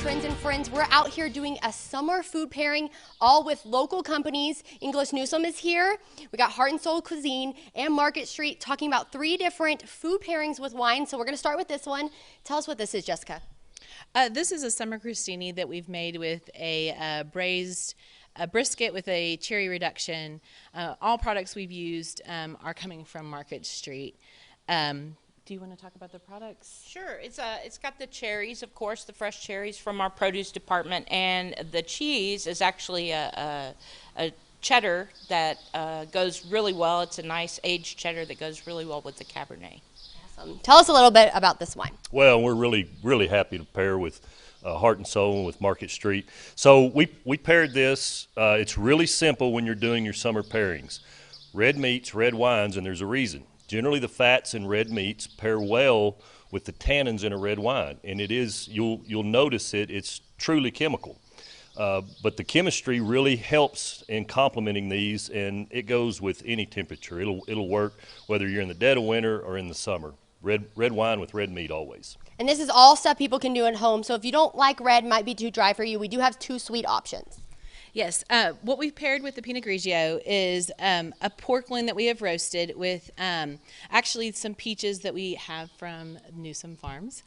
Trends and Friends. We're out here doing a summer food pairing, all with local companies. English Newsome is here. We got Heart and Soul Cuisine and Market Street talking about 3 different food pairings with wine. So we're going to start with this one. Tell us what this is, Jessica. This is a summer crostini that we've made with a braised brisket with a cherry reduction. All products we've used are coming from Market Street. Do you want to talk about the products? Sure. It's got the cherries, of course, the fresh cherries from our produce department, and the cheese is actually a cheddar that goes really well. It's a nice aged cheddar that goes really well with the Cabernet. Awesome. Tell us a little bit about this wine. Well, we're really happy to pair with Heart and Soul and with Market Street. So we paired this. It's really simple when you're doing your summer pairings. Red meats, red wines, and there's a reason. Generally, the fats in red meats pair well with the tannins in a red wine, and it is, you'll notice it's truly chemical. But the chemistry really helps in complementing these, and it goes with any temperature. It'll work whether you're in the dead of winter or in the summer. Red wine with red meat always. And this is all stuff people can do at home. So if you don't like red, might be too dry for you, we do have 2 sweet options. Yes, what we've paired with the Pinot Grigio is a pork loin that we have roasted with actually some peaches that we have from Newsome Farms.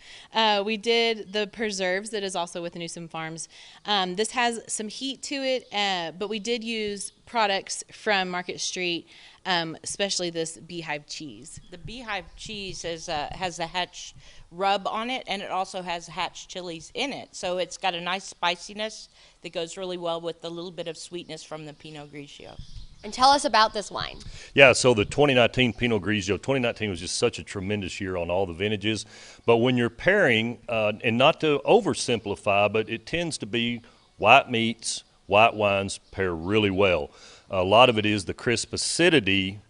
We did the preserves that is also with Newsome Farms. This has some heat to it, but we did use products from Market Street, especially this beehive cheese. The beehive cheese has a Hatch rub on it, and it also has Hatch chilies in it. So it's got a nice spiciness that goes really well with the little bit of sweetness from the Pinot Grigio. And tell us about this wine. Yeah, so the 2019 Pinot Grigio, 2019 was just such a tremendous year on all the vintages. But when you're pairing, and not to oversimplify, but it tends to be white meats, white wines pair really well. A lot of it is the crisp acidity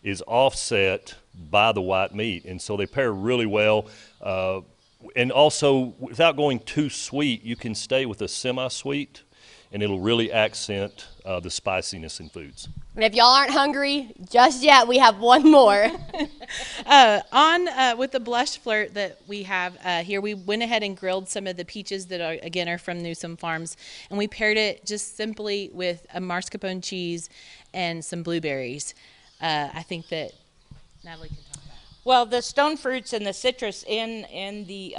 is offset by the white meat, and so they pair really well. And also, without going too sweet, you can stay with a semi-sweet, and it'll really accent the spiciness in foods. And if y'all aren't hungry just yet, we have one more. With the blush flirt that we have here, we went ahead and grilled some of the peaches that are from Newsome Farms, and we paired it just simply with a mascarpone cheese and some blueberries. I think that Natalie can talk about it. Well, the stone fruits and the citrus in the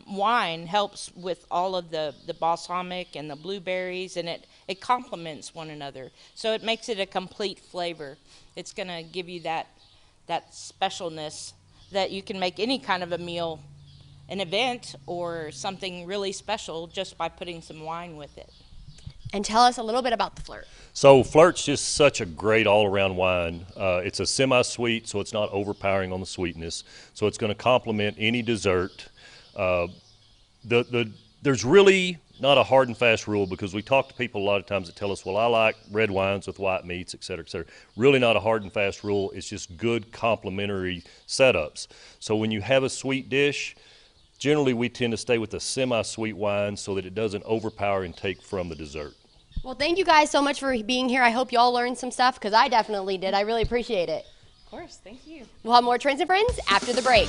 wine helps with all of the balsamic and the blueberries, and it complements one another. So it makes it a complete flavor. It's going to give you that specialness that you can make any kind of a meal, an event, or something really special just by putting some wine with it. And tell us a little bit about the flirt. So Flirt's just such a great all-around wine. It's a semi-sweet, so it's not overpowering on the sweetness. So it's going to complement any dessert. There's really not a hard and fast rule, because we talk to people a lot of times that tell us, well, I like red wines with white meats, et cetera, et cetera. Really not a hard and fast rule. It's just good complementary setups. So when you have a sweet dish, generally we tend to stay with a semi-sweet wine so that it doesn't overpower and take from the dessert. Well, thank you guys so much for being here. I hope you all learned some stuff, because I definitely did. I really appreciate it. Of course, thank you. We'll have more Trends and Friends after the break.